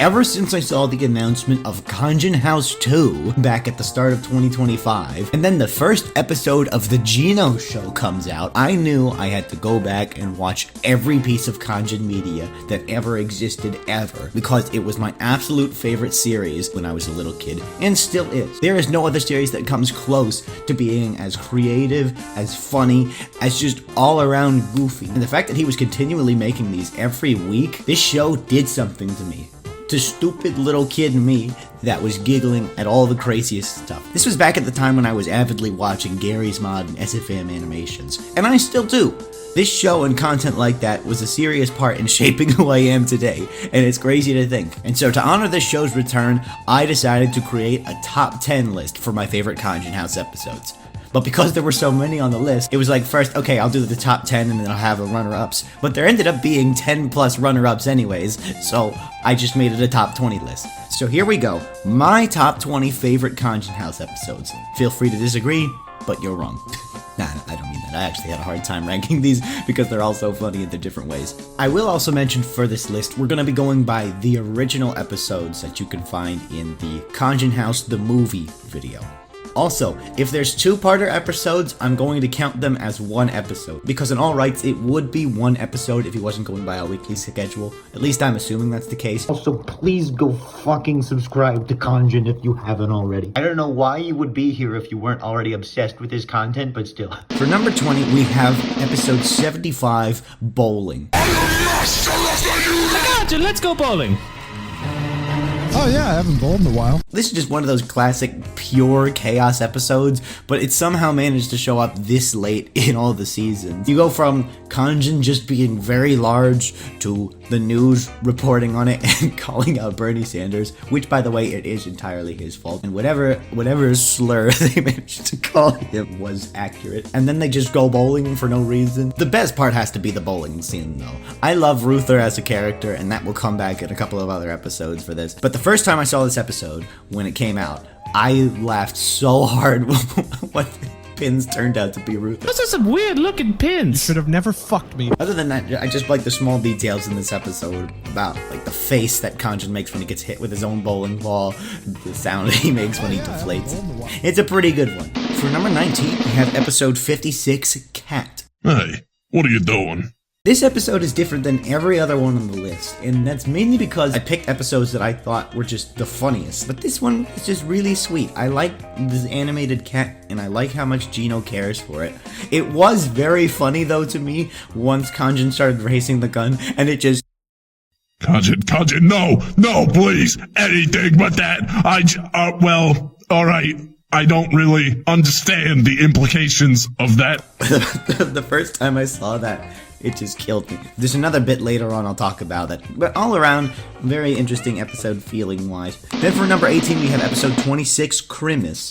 Ever since I saw the announcement of Khonjin House 2 back at the start of 2025, and then the first episode of the Geno show comes out, I knew I had to go back and watch every piece of Khonjin media that ever existed ever, because it was my absolute favorite series when I was a little kid, and still is. There is no other series that comes close to being as creative, as funny, as just all around goofy. And the fact that he was continually making these every week, this show did something to me. To stupid little kid me that was giggling at all the craziest stuff. This was back at the time when I was avidly watching Gary's Mod and SFM animations, and I still do. This show and content like that was a serious part in shaping who I am today, and it's crazy to think. And so to honor this show's return, I decided to create a top 10 list for my favorite Khonjin House episodes. But because there were so many on the list, it was like, first, okay, I'll do the top 10 and then I'll have a runner-ups. But there ended up being 10 plus runner-ups anyways, so I just made it a top 20 list. So here we go, my top 20 favorite Khonjin House episodes. Feel free to disagree, but you're wrong. Nah, I don't mean that. I actually had a hard time ranking these because they're all so funny in their different ways. I will also mention for this list, we're going to be going by the original episodes that you can find in the Khonjin House the Movie video. Also, if there's two-parter episodes, I'm going to count them as one episode, because in all rights, it would be one episode if he wasn't going by a weekly schedule. At least I'm assuming that's the case. Also, please go fucking subscribe to Khonjin if you haven't already. I don't know why you would be here if you weren't already obsessed with his content, but still. For number 20, we have episode 75, Bowling. I got you, let's go bowling. Oh yeah, I haven't bowled in a while. This is just one of those classic pure chaos episodes, but it somehow managed to show up this late in all the seasons. You go from Khonjin just being very large to the news reporting on it and calling out Bernie Sanders, which by the way, it is entirely his fault. And whatever slur they managed to call him was accurate. And then they just go bowling for no reason. The best part has to be the bowling scene though. I love Ruther as a character, and that will come back in a couple of other episodes for this. But the first time I saw this episode, when it came out, I laughed so hard when pins turned out to be Ruther. Those are some weird looking pins. You should have never fucked me. Other than that, I just like the small details in this episode about like the face that Khonjin makes when he gets hit with his own bowling ball, the sound he makes when he deflates. It's a pretty good one. For number 19, we have episode 56, Cat. Hey, what are you doing? This episode is different than every other one on the list, and that's mainly because I picked episodes that I thought were just the funniest. But this one is just really sweet. I like this animated cat, and I like how much Geno cares for it. It was very funny, though, to me, once Khonjin started raising the gun, and it just... Khonjin, no, please, anything but that. Well, alright. I don't really understand the implications of that. The first time I saw that, it just killed me. There's another bit later on I'll talk about that. But all around, very interesting episode feeling-wise. Then for number 18, we have episode 26, Crimis.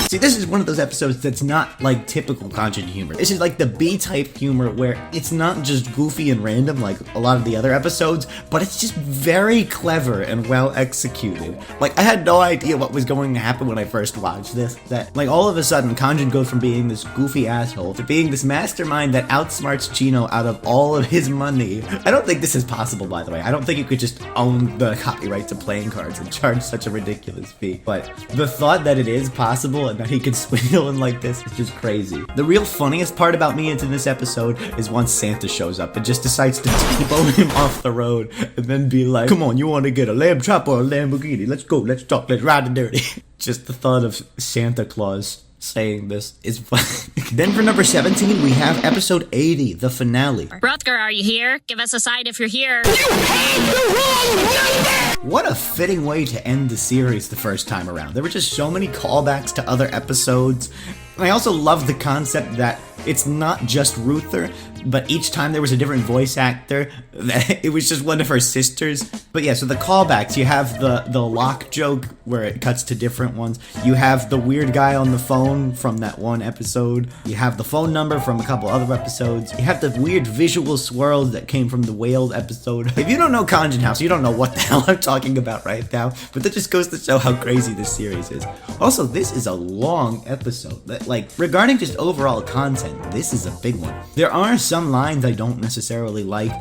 See, this is one of those episodes that's not like typical Khonjin humor. This is like the B-type humor where it's not just goofy and random like a lot of the other episodes, but it's just very clever and well executed. Like, I had no idea what was going to happen when I first watched this. That, like, all of a sudden, Khonjin goes from being this goofy asshole to being this mastermind that outsmarts Geno out of all of his money. I don't think this is possible, by the way. I don't think you could just own the copyright to playing cards and charge such a ridiculous fee. But the thought that it is possible and that he could swindle him like this is just crazy. The real funniest part about me into this episode is once Santa shows up and just decides to T-bone him off the road and then be like, come on, you want to get a lamb chop or a Lamborghini? Let's go, let's talk, let's ride the dirty. Just the thought of Santa Claus saying this is fun. Then for number 17, we have episode 80, the finale. Rutger, are you here? Give us a sign if you're here. You have the wrong number! What a fitting way to end the series the first time around. There were just so many callbacks to other episodes. And I also love the concept that it's not just Ruther, but each time there was a different voice actor, it was just one of her sisters. But yeah, so the callbacks, you have the lock joke where it cuts to different ones. You have the weird guy on the phone from that one episode. You have the phone number from a couple other episodes. You have the weird visual swirls that came from the whales episode. If you don't know Khonjin House, you don't know what the hell I'm talking about right now, but that just goes to show how crazy this series is. Also, this is a long episode. Like, regarding just overall content, this is a big one. There are some some lines I don't necessarily like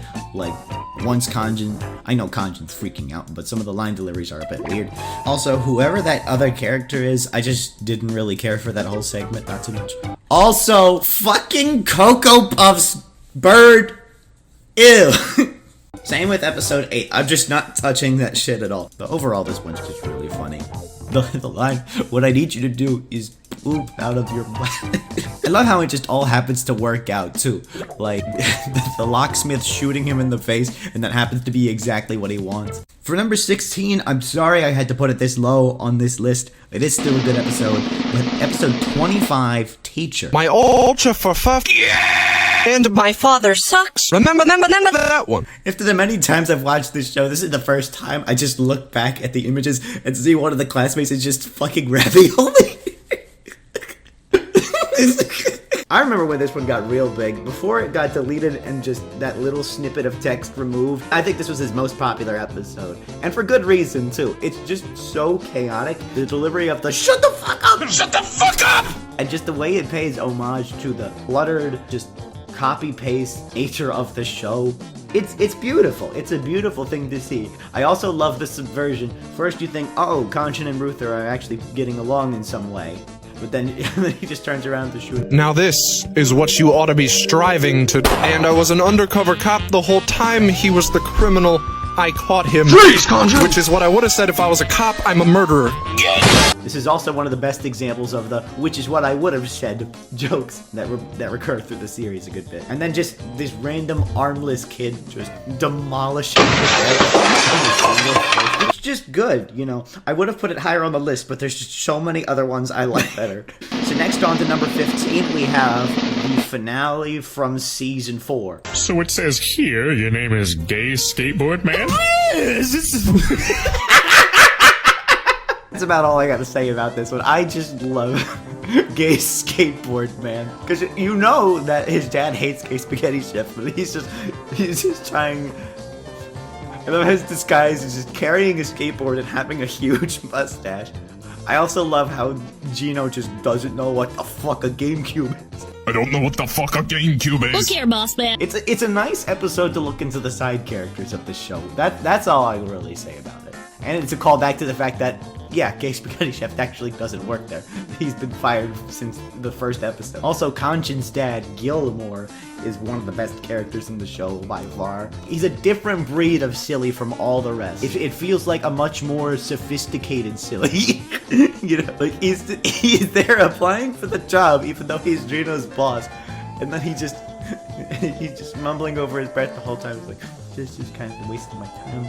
once Khonjin, I know Khonjin's freaking out, but some of the line deliveries are a bit weird. Also, whoever that other character is, I just didn't really care for that whole segment, not too much. Also, fucking Cocoa Puffs bird, ew. Same with episode 8, I'm just not touching that shit at all. But overall, this one's just really funny. The line, what I need you to do is poop out of your butt. I love how it just all happens to work out too. Like, the locksmith shooting him in the face, and that happens to be exactly what he wants. For number 16, I'm sorry I had to put it this low on this list. It is still a good episode. But episode 25, Teacher. My ultra for fuck. Yeah! And My father sucks. remember that one. After the many times I've watched this show, this is the first time I just look back at the images and see one of the classmates is just fucking ravioli. I remember when this one got real big. Before it got deleted and just that little snippet of text removed, I think this was his most popular episode. And for good reason, too. It's just so chaotic. The delivery of the shut the fuck up! Shut the fuck up! And just the way it pays homage to the cluttered, just copy-paste nature of the show. It's beautiful. It's a beautiful thing to see. I also love the subversion. First you think, oh, Khonjin and Ruther are actually getting along in some way. But then he just turns around to shoot. Now this is what you ought to be striving to. And I was an undercover cop the whole time he was the criminal. I caught him. Please, Khonjin! Which is what I would have said if I was a cop. I'm a murderer. This is also one of the best examples of the which is what I would have said jokes that recur through the series a good bit. And then just this random armless kid just demolishing the bed. It's just good, you know. I would have put it higher on the list, but there's just so many other ones I like better. So next on to number 15, we have the finale from season 4. So it says here your name is Gay Skateboard Man? That's about all I gotta say about this one. I just love Gay Skateboard Man. Because you know that his dad hates Gay Spaghetti Chef, but he's just trying. I love his disguise is just carrying a skateboard and having a huge mustache. I also love how Gino just doesn't know what the fuck a GameCube is. I don't know what the fuck a GameCube is. Look here, boss man. It's a nice episode to look into the side characters of the show. That's all I really say about it. And it's a callback to the fact that, yeah, Gay Spaghetti Chef actually doesn't work there. He's been fired since the first episode. Also, Khonjin's dad, Gilmore, is one of the best characters in the show by far. He's a different breed of silly from all the rest. It feels like a much more sophisticated silly. You know, like he's there applying for the job even though he's Gino's boss. And then he's just mumbling over his breath the whole time. He's like, this is kind of wasting my time.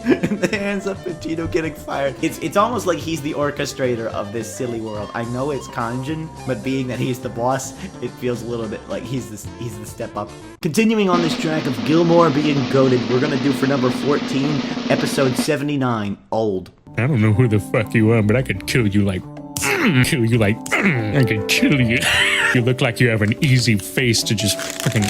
And then it ends up with Gino getting fired. It's almost like he's the orchestrator of this silly world. I know it's Khonjin, but being that he's the boss, it feels a little bit like he's the step up. Continuing on this track of Gilmore being goated, we're gonna do for number 14, episode 79, Old. I don't know who the fuck you are, but I could kill you like... I could kill you. You look like you have an easy face to just fucking...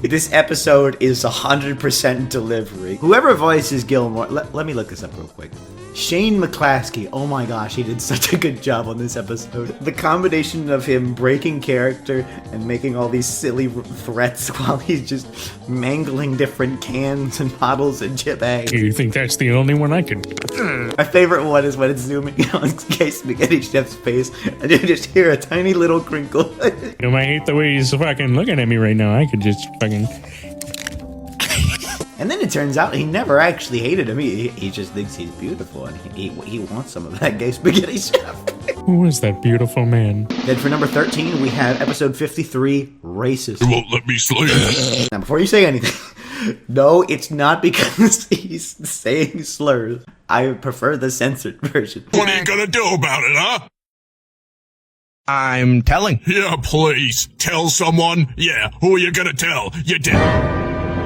This episode is 100% delivery. Whoever voices Gilmore, let me look this up real quick. Shane McClaskey, oh my gosh, he did such a good job on this episode. The combination of him breaking character and making all these silly threats while he's just mangling different cans and bottles and chip A. You think that's the only one I could... My favorite one is when it's zooming on Gay Spaghetti Chef's face and you just hear a tiny little crinkle. You know, I hate the way he's fucking looking at me right now. I could just fucking... And then it turns out he never actually hated him. He just thinks he's beautiful and he wants some of that Gay Spaghetti Chef. Who is that beautiful man? Then for number 13, we have episode 53, Racist. You won't let me slay. Now, before you say anything, no, it's not because he's saying slurs. I prefer the censored version. What are you gonna do about it, huh? I'm telling. Yeah, please. Tell someone? Yeah, who are you gonna tell? You did.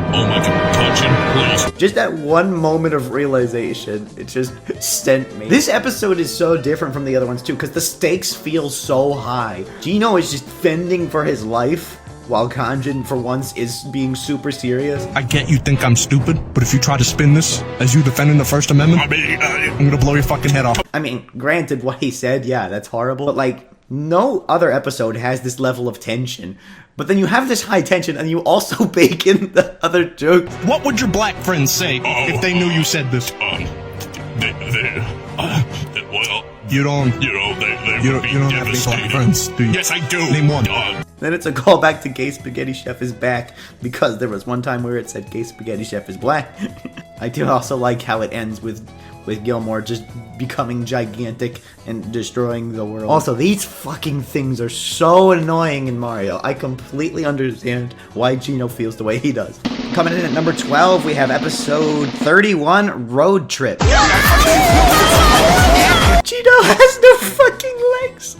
Oh my god, Khonjin, please. Just that one moment of realization, it just sent me. This episode is so different from the other ones too, because the stakes feel so high. Gino is just fending for his life, while Khonjin, for once, is being super serious. I get you think I'm stupid, but if you try to spin this as you defending the First Amendment, I'm gonna blow your fucking head off. I mean, granted, what he said, yeah, that's horrible, but like, No other episode has this level of tension. But then you have this high tension and you also bake in the other jokes. What would your black friends say if they knew you said this? Well, You don't. you know, they You would be don't have any black devastated. friends, do you? Yes, I do. Name one. Then it's a callback to Gay Spaghetti Chef is back, because there was one time where it said Gay Spaghetti Chef is black. I do also like how it ends with Gilmore just becoming gigantic and destroying the world. Also, these fucking things are so annoying in Mario. I completely understand why Gino feels the way he does. Coming in at number 12, we have episode 31, Road Trip. Gino has no fucking legs.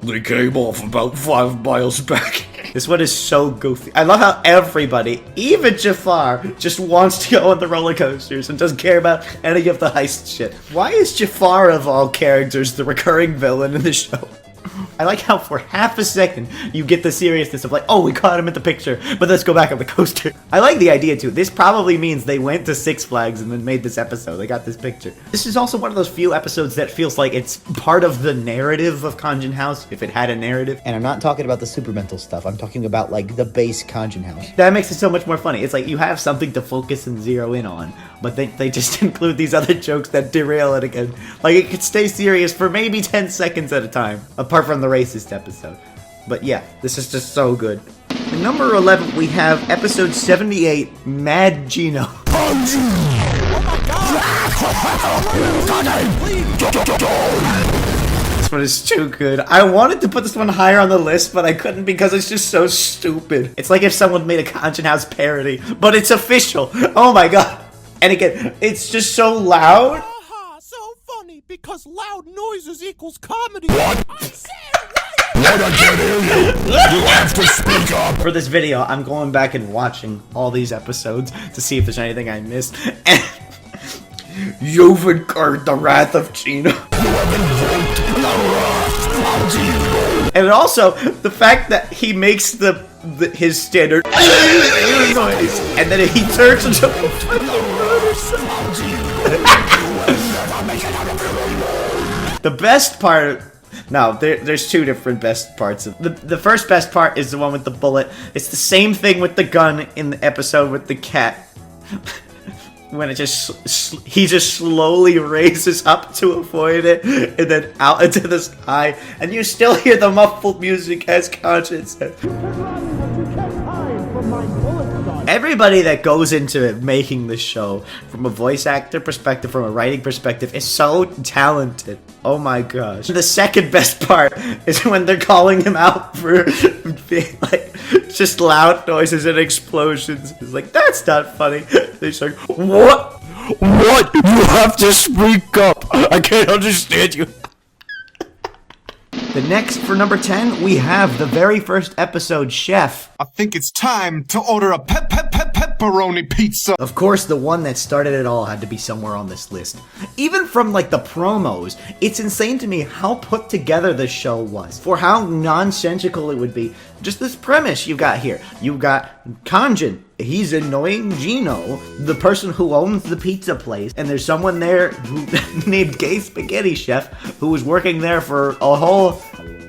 They came off about 5 miles back. This one is so goofy. I love how everybody, even Jafar, just wants to go on the roller coasters and doesn't care about any of the heist shit. Why is Jafar, of all characters, the recurring villain in the show? I like how for half a second you get the seriousness of like, oh, we caught him at the picture, but let's go back on the coaster. I like the idea too. This probably means they went to Six Flags and then made this episode. They got this picture. This is also one of those few episodes that feels like it's part of the narrative of Khonjin House, if it had a narrative. And I'm not talking about the super mental stuff. I'm talking about like the base Khonjin House. That makes it so much more funny. It's like you have something to focus and zero in on, but they just include these other jokes that derail it again. Like it could stay serious for maybe 10 seconds at a time, apart from the racist episode. But yeah, this is just so good. At number 11, we have episode 78, Mad Gino. This one is too good. I wanted to put this one higher on the list, but I couldn't because it's just so stupid. It's like if someone made a Khonjin House parody, but it's official. Oh my god. And again, it's just so loud. So funny because loud noises equals comedy. What? I can't hear you. You have to speak up. For this video, I'm going back and watching all these episodes to see if there's anything I missed. And you've incurred the wrath of Gino. And also, the fact that he makes his standard noise, and then he turns into the best part. No, there's two different best parts. The first best part is the one with the bullet. It's the same thing with the gun in the episode with the cat. When it he just slowly raises up to avoid it, and then out into the sky, and you still hear the muffled music as Khonjin says. Everybody that goes into making this show, from a voice actor perspective, from a writing perspective, is so talented. Oh my gosh. The second best part is when they're calling him out for being like, just loud noises and explosions. It's like, that's not funny. They're just like, what? What? You have to speak up. I can't understand you. The next, for number 10, we have the very first episode, Chef. I think it's time to order a pepperoni pizza. Of course, the one that started it all had to be somewhere on this list. Even from, like, the promos, it's insane to me how put together this show was. For how nonsensical it would be. Just this premise you've got here. You've got Khonjin. He's annoying Gino, the person who owns the pizza place, and there's someone there who named Gay Spaghetti Chef who was working there for a whole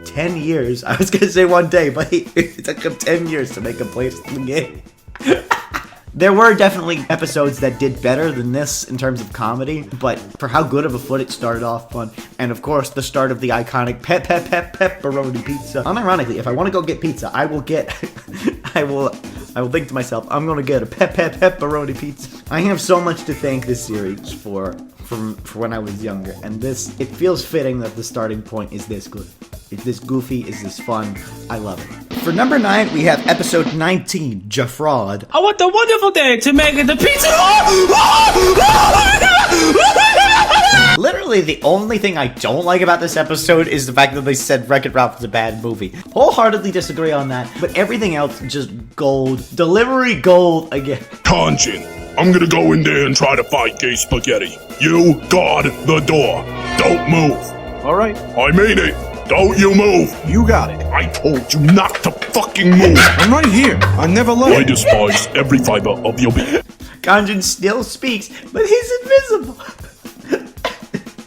10 years. I was gonna say one day, but it took him 10 years to make a plate of spaghetti. There were definitely episodes that did better than this in terms of comedy, but for how good of a foot it started off fun, and of course the start of the iconic pepperoni pizza. Unironically, if I want to go get pizza, I will think to myself, I'm gonna get a pepperoni pizza. I have so much to thank this series for when I was younger, and it feels fitting that the starting point is this good. It's this goofy, it's this fun. I love it. For number 9, we have episode 19, Jafraud. Oh, what a wonderful day to make the pizza! Literally, the only thing I don't like about this episode is the fact that they said Wreck-It Ralph was a bad movie. Wholeheartedly disagree on that, but everything else just gold. Delivery gold again. Khonjin, I'm gonna go in there and try to fight Gay Spaghetti. You guard the door. Don't move. All right, I mean it. Don't you move. you got it. I told you not to fucking move. I'm right here. I never I left. despise every fiber of your being. Khonjin still speaks, but he's invisible.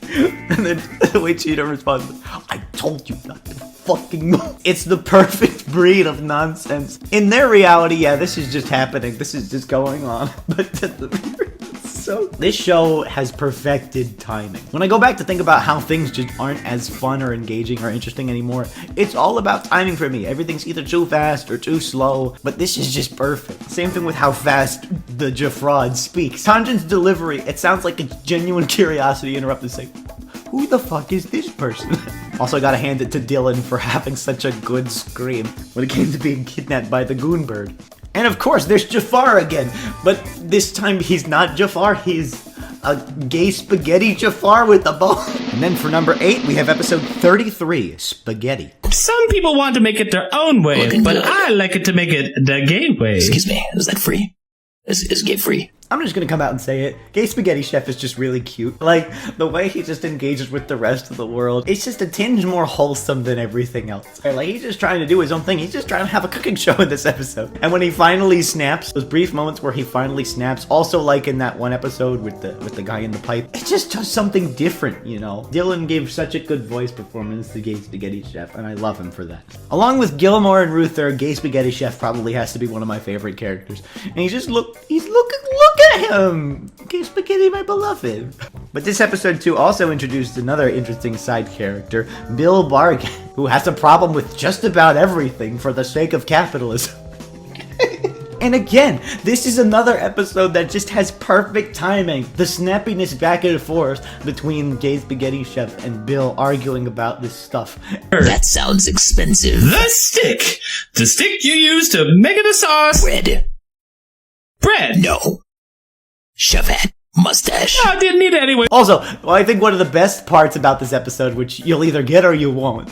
And then the way Cheetah responds, I told you not to fucking move. It's the perfect breed of nonsense. In their reality, yeah, this is just happening. This is just going on. But so this show has perfected timing. When I go back to think about how things just aren't as fun or engaging or interesting anymore, it's all about timing for me. Everything's either too fast or too slow, but this is just perfect. Same thing with how fast the Jafraud speaks. Khonjin's delivery, it sounds like a genuine curiosity interrupted saying, who the fuck is this person? Also gotta hand it to Dylan for having such a good scream when it came to being kidnapped by the goon bird. And of course, there's Jafar again, but this time he's not Jafar, he's a gay spaghetti Jafar with a bow. And then for number 8, we have episode 33, Spaghetti. Some people want to make it their own way, but I like it to make it the gay way. Excuse me, is that free? Is gay free? I'm just gonna come out and say it. Gay Spaghetti Chef is just really cute. Like, the way he just engages with the rest of the world, it's just a tinge more wholesome than everything else. Like, he's just trying to do his own thing. He's just trying to have a cooking show in this episode. And when he finally snaps, those brief moments where he finally snaps, also like in that one episode with the guy in the pipe, it just does something different, you know? Dylan gave such a good voice performance to Gay Spaghetti Chef, and I love him for that. Along with Gilmore and Ruther, Gay Spaghetti Chef probably has to be one of my favorite characters. And he's look at him! Gay Spaghetti, my beloved. But this episode 2 also introduced another interesting side character, Bill Bargain, who has a problem with just about everything for the sake of capitalism. And again, this is another episode that just has perfect timing. The snappiness back and forth between Gay Spaghetti Chef and Bill arguing about this stuff. That sounds expensive. The stick! The stick you use to make it a sauce! Bread! No. Shove hat. Mustache. Oh, I didn't need it anyway. Also, well, I think one of the best parts about this episode, which you'll either get or you won't,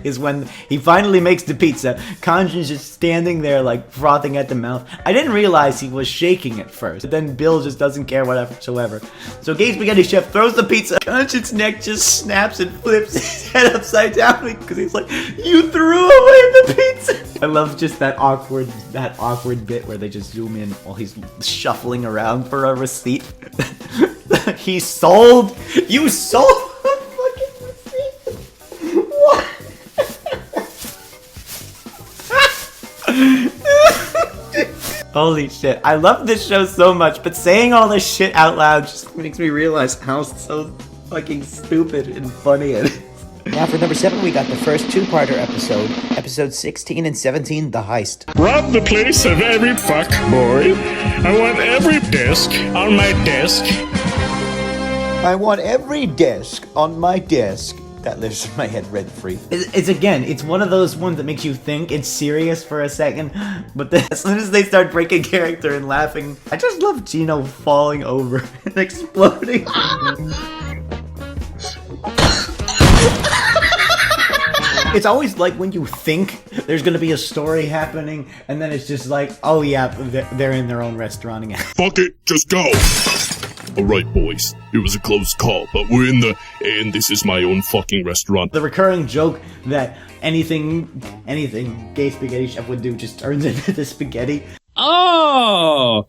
is when he finally makes the pizza. Khonjin's just standing there, like, frothing at the mouth. I didn't realize he was shaking at first, but then Bill just doesn't care whatsoever. So Gay Spaghetti Chef throws the pizza. Khonjin's neck just snaps and flips his head upside down because he's like, you threw away the pizza! I love just that awkward bit where they just zoom in while he's shuffling around for a receipt. You sold a fucking receipt. What? Holy shit. I love this show so much, but saying all this shit out loud just makes me realize how so fucking stupid and funny it is. Now for number 7, we got the first 2-parter episode, episode 16 and 17, The Heist. Rob the place of every fuck boy. I want every desk on my desk. I want every desk on my desk. That lives in my head rent-free. It's one of those ones that makes you think it's serious for a second, but then as soon as they start breaking character and laughing, I just love Gino falling over and exploding. It's always like when you think there's gonna be a story happening, and then it's just like, oh yeah, they're in their own restaurant again. Fuck it, just go. Alright, boys. It was a close call, but we're in and this is my own fucking restaurant. The recurring joke that anything Gay Spaghetti Chef would do just turns into the spaghetti. Oh!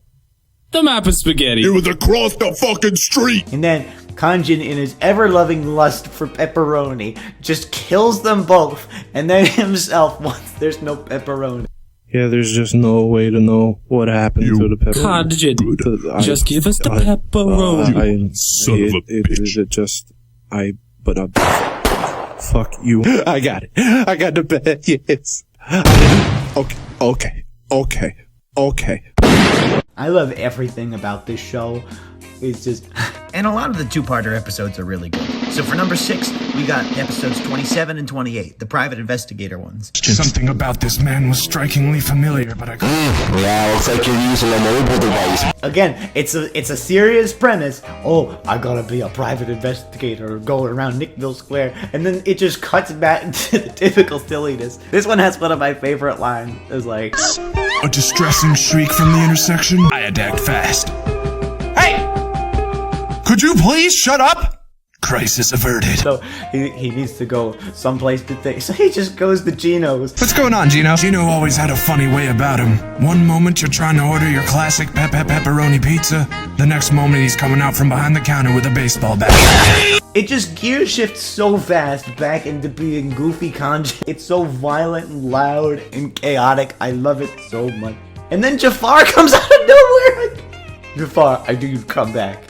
The map of spaghetti. It was across the fucking street! And then Khonjin, in his ever-loving lust for pepperoni, just kills them both, and then himself once there's no pepperoni. Yeah, there's just no way to know what happened to the pepperoni. Khonjin, just give us the pepperoni. Son of a bitch. Fuck you. I got it. I got the bed, yes. Okay. I love everything about this show. It's just... And a lot of the 2-parter episodes are really good. So for number 6, we got episodes 27 and 28, the private investigator ones. Something about this man was strikingly familiar, but I couldn't... Yeah, it's like you're using a mobile device. Again, it's a serious premise. Oh, I gotta be a private investigator going around Nickville Square. And then it just cuts back into the typical silliness. This one has one of my favorite lines. It's like... A distressing shriek from the intersection. I had to act fast. Hey! Could you please shut up? Crisis averted. So he needs to go someplace to think. So he just goes to Gino's. What's going on, Gino? Gino always had a funny way about him. One moment you're trying to order your classic pepperoni pizza. The next moment he's coming out from behind the counter with a baseball bat. It just gear shifts so fast back into being goofy Khonjin. It's so violent and loud and chaotic. I love it so much. And then Jafar comes out of nowhere. Jafar, I do you come back.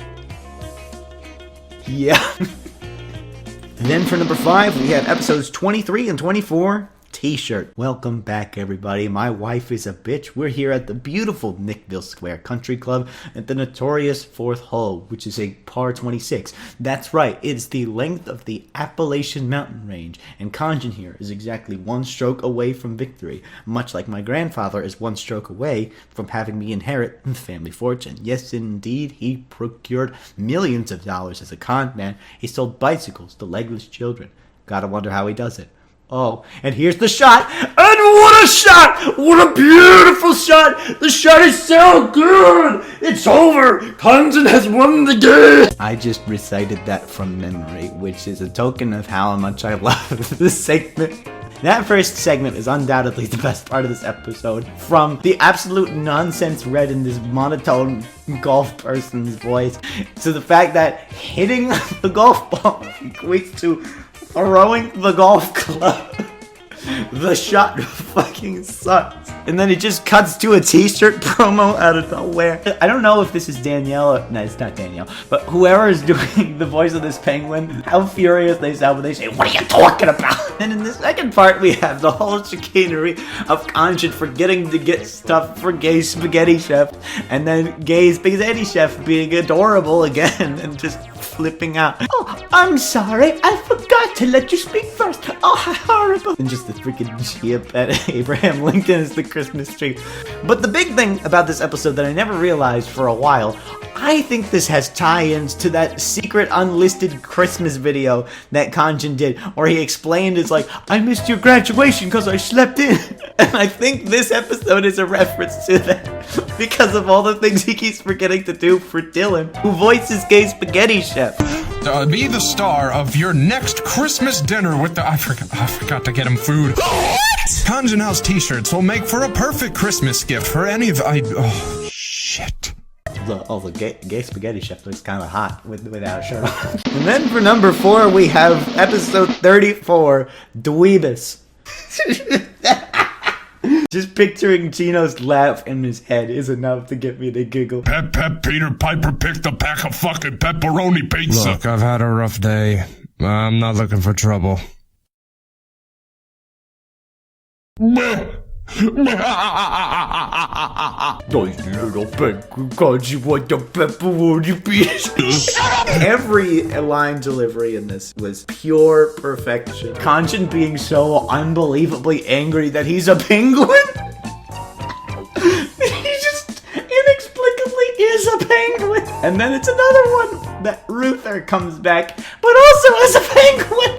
Yeah. And then for number 5, we have episodes 23 and 24. T-shirt. Welcome back, everybody. My wife is a bitch. We're here at the beautiful Nickville Square Country Club at the notorious 4th hole, which is a par 26. That's right, it's the length of the Appalachian Mountain Range, and Khonjin here is exactly 1 stroke away from victory, much like my grandfather is 1 stroke away from having me inherit the family fortune. Yes, indeed, he procured millions of dollars as a con man. He sold bicycles to legless children. Gotta wonder how he does it. Oh, and here's the shot, and what a shot! What a beautiful shot! The shot is so good! It's over! Khonjin has won the game! I just recited that from memory, which is a token of how much I love this segment. That first segment is undoubtedly the best part of this episode. From the absolute nonsense read in this monotone golf person's voice, to the fact that hitting the golf ball equates to throwing the golf club. The shot fucking sucks. And then it just cuts to a t-shirt promo out of nowhere. I don't know if this is Danielle or, no, it's not Danielle, but whoever is doing the voice of this penguin, how furious they sound when they say, "What are you talking about?" And in the second part, we have the whole chicanery of Khonjin forgetting to get stuff for Gay Spaghetti Chef, and then Gay Spaghetti Chef being adorable again and just flipping out. "Oh, I'm sorry, I forgot to let you speak first. Oh, how horrible." And just the freaking chip at Abraham Lincoln is the Christmas tree. But the big thing about this episode that I never realized for a while, I think this has tie-ins to that secret unlisted Christmas video that Khonjin did, where he explained it's like, "I missed your graduation because I slept in." And I think this episode is a reference to that, because of all the things he keeps forgetting to do for Dylan, who voices Gay Spaghetti Chef. Be the star of your next Christmas dinner with the... I forgot to get him food. Khonjin House t-shirts will make for a perfect Christmas gift for any of... Oh, shit. The Gay Spaghetti Chef looks kind of hot without a shirt on. And then for number 4, we have episode 34, Dweebus. Just picturing Gino's laugh in his head is enough to get me to giggle. Peter Piper picked a pack of fucking pepperoni pizza. Look, I've had a rough day. I'm not looking for trouble. Those little because you want the pepperoni pizza. Every line delivery in this was pure perfection. Khonjin being so unbelievably angry that he's a penguin. He just inexplicably is a penguin. And then it's another one that Ruther comes back, but also as a penguin.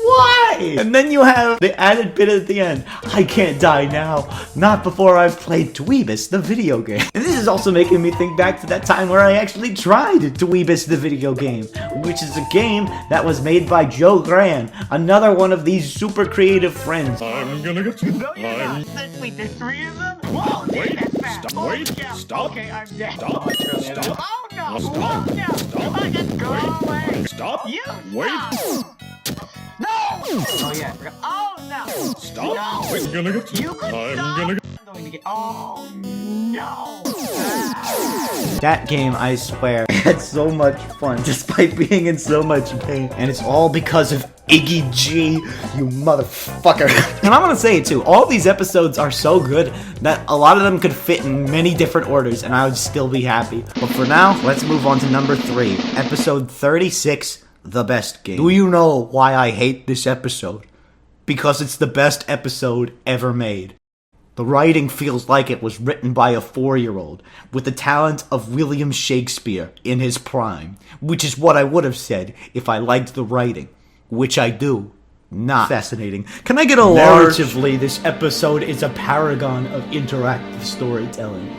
Why? And then you have the added bit at the end. "I can't die now. Not before I've played Dweebus, the video game." And this is also making me think back to that time where I actually tried Dweebus, the video game, which is a game that was made by Joe Gran, another one of these super creative friends. I'm gonna get you. Wait, there's 3 of them? Whoa, Wait, that's fast. stop, wait, Yeah. stop, Okay, I'm dead. stop, stop, Oh no! stop, Oh no! stop, I just go away! stop, You wait, No! Oh yeah, I forgot. Oh no! stop, No! I'm gonna get you. You could I'm stop! gonna get I'm going to get. Oh no! That game, I swear, had so much fun despite being in so much pain. And it's all because of Iggy G, you motherfucker. And I'm gonna say it too, all these episodes are so good that a lot of them could fit in many different orders and I would still be happy. But for now, let's move on to number 3, episode 36, The Best Game. Do you know why I hate this episode? Because it's the best episode ever made. The writing feels like it was written by a 4-year-old with the talent of William Shakespeare in his prime, which is what I would have said if I liked the writing, which I do. Not fascinating. Can I get a narratively, this episode is a paragon of interactive storytelling.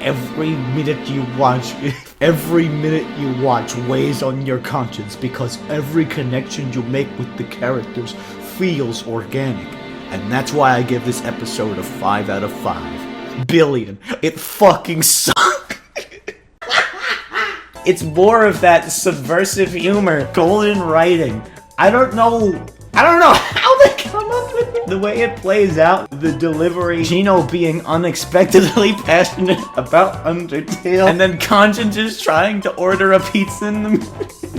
Every minute you watch Every minute you watch weighs on your conscience because every connection you make with the characters feels organic. And that's why I give this episode a 5 out of 5 billion. It fucking sucked. It's more of that subversive humor, golden writing. I don't know how they come up with it. The way it plays out, the delivery, Gino being unexpectedly passionate about Undertale, and then Khonjin just trying to order a pizza in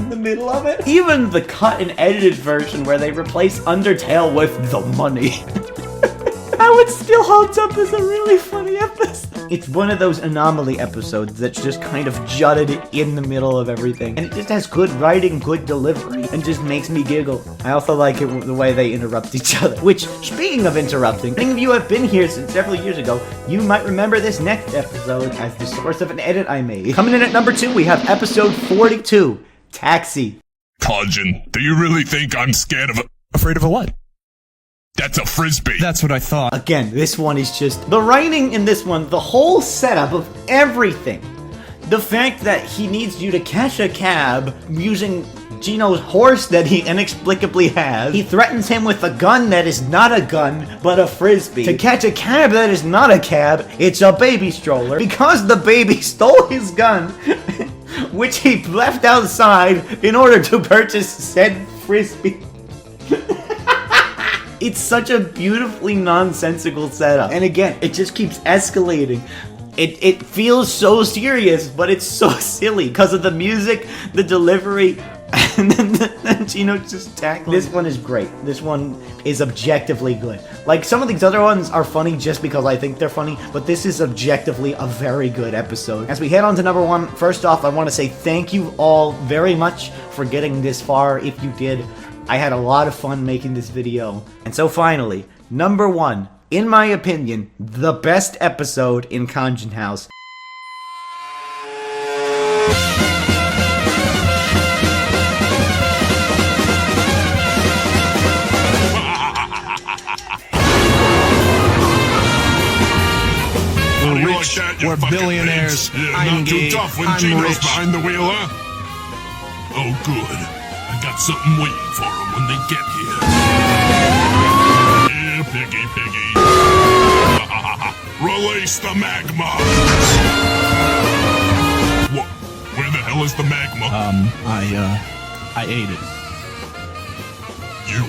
the middle of it. Even the cut and edited version where they replace Undertale with the money. How it still holds up as a really funny episode. It's one of those anomaly episodes that's just kind of jutted in the middle of everything. And it just has good writing, good delivery, and just makes me giggle. I also like it the way they interrupt each other. Which, speaking of interrupting, many of you have been here since several years ago. You might remember this next episode as the source of an edit I made. Coming in at number 2, we have episode 42, Taxi. Khonjin, do you really think I'm scared of Afraid of a what? That's a frisbee. That's what I thought. Again, this one is just... The writing in this one, the whole setup of everything. The fact that he needs you to catch a cab using Gino's horse that he inexplicably has. He threatens him with a gun that is not a gun, but a frisbee. To catch a cab that is not a cab, it's a baby stroller. Because the baby stole his gun, which he left outside in order to purchase said frisbee. It's such a beautifully nonsensical setup. And again, it just keeps escalating. It feels so serious, but it's so silly because of the music, the delivery, and then Gino just tackling. This one is great. This one is objectively good. Like, some of these other ones are funny just because I think they're funny, but this is objectively a very good episode. As we head on to number 1, first off, I want to say thank you all very much for getting this far, if you did. I had a lot of fun making this video. And so finally, number 1, in my opinion, the best episode in Khonjin House. We're rich, we're billionaires. I'm gay, I'm Gino's rich. behind the wheel, huh? Oh, good. I got something waiting for them when they get here. Yeah, piggy, piggy. Release the magma. What? Where the hell is the magma? I ate it. You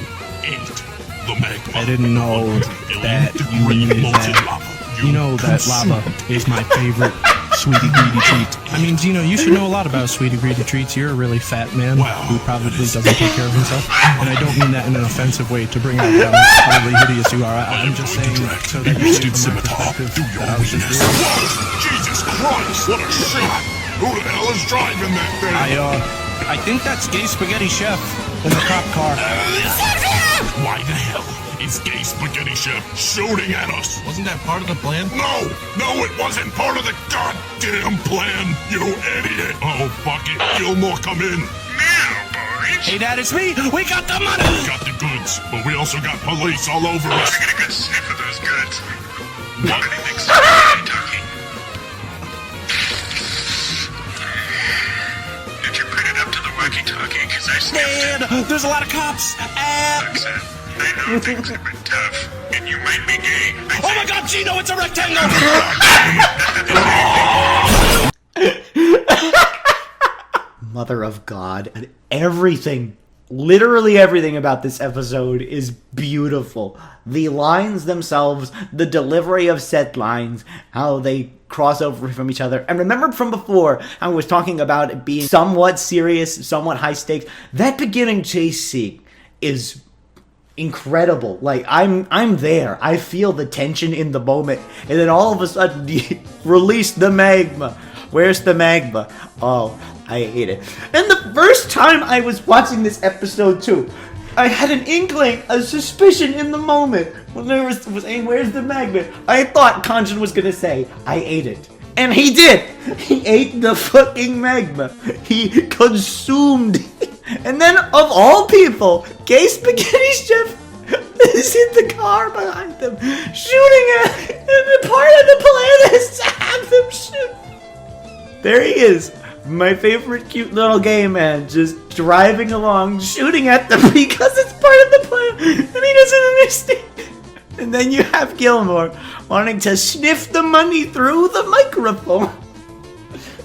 ate the magma. I didn't know that you needed that. You know that lava is my favorite sweetie greedy treat. I mean, Gino, you should know a lot about sweetie greedy treats. You're a really fat man who probably doesn't take care of himself. And I don't mean that in an offensive way to bring out how utterly hideous you are. I'm just saying so that you see from my perspective that I was just really... Jesus Christ, what a shit! Who the hell is driving that thing? I think that's Gay Spaghetti Chef in the cop car. Why the hell is Gay Spaghetti Chef shooting at us? Wasn't that part of the plan? No, it wasn't part of the goddamn plan, you idiot! Oh, fuck it, Gilmore, come in. Hey, Dad, it's me! We got the money! We got the goods, but we also got police all over us. I get a good sniff of those goods. What? Anything special, Kentucky? Did you put it up to the walkie-talkie? Because I sniffed it. Dad, there's a lot of cops! Look, son, I know things have been tough, and you might be gay. Oh my god, Gino, it's a rectangle! Mother of God. And everything, literally everything about this episode is beautiful. The lines themselves, the delivery of set lines, how they cross over from each other. And remember from before, I was talking about it being somewhat serious, somewhat high stakes. That beginning chase scene is incredible. Like, I'm there. I feel the tension in the moment. And then all of a sudden, you release the magma. Where's the magma? Oh, I hate it. And the first time I was watching this episode too, I had an inkling, a suspicion in the moment when there was saying, where's the magma? I thought Khonjin was gonna say, I ate it. And he did! He ate the fucking magma. He consumed it. And then, of all people, Gay Spaghetti Chef is in the car behind them, shooting at him. And the part of the plan is to have them shoot. There he is. My favorite cute little gay man just driving along, shooting at them because it's part of the plan, and he doesn't understand. And then you have Gilmore wanting to sniff the money through the microphone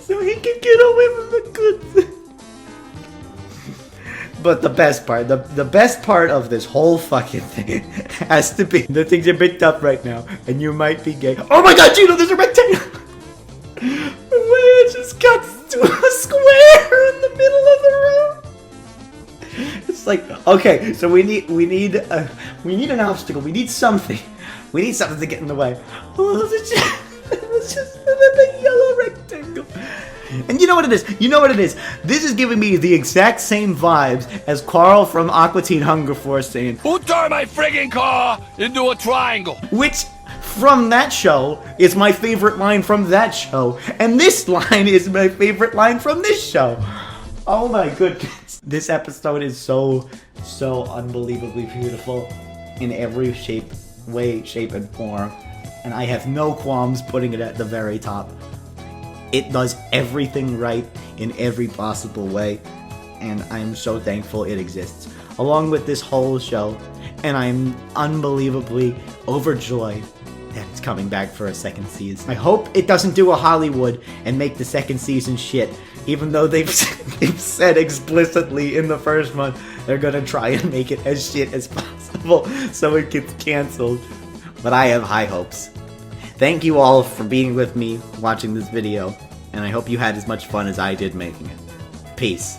so he can get away with the goods. But the best part, the best part of this whole fucking thing has to be the things are a bit tough right now, and you might be gay. Oh my god, Gino, there's a rectangle! It just cuts to a square in the middle of the road. It's like, okay, so we need an obstacle. We need something. We need something to get in the way. Oh, it's just a big yellow rectangle. And you know what it is? You know what it is? This is giving me the exact same vibes as Carl from Aqua Teen Hunger Force saying, "Who turned my friggin' car into a triangle?" Which, from that show, is my favorite line from that show. And this line is my favorite line from this show. Oh my goodness. This episode is so unbelievably beautiful in every way, shape, and form. And I have no qualms putting it at the very top. It does everything right in every possible way, and I'm so thankful it exists, along with this whole show, and I'm unbelievably overjoyed that it's coming back for a second season. I hope it doesn't do a Hollywood and make the second season shit, even though they've said explicitly in the first one they're gonna try and make it as shit as possible so it gets canceled, but I have high hopes. Thank you all for being with me watching this video, and I hope you had as much fun as I did making it. Peace.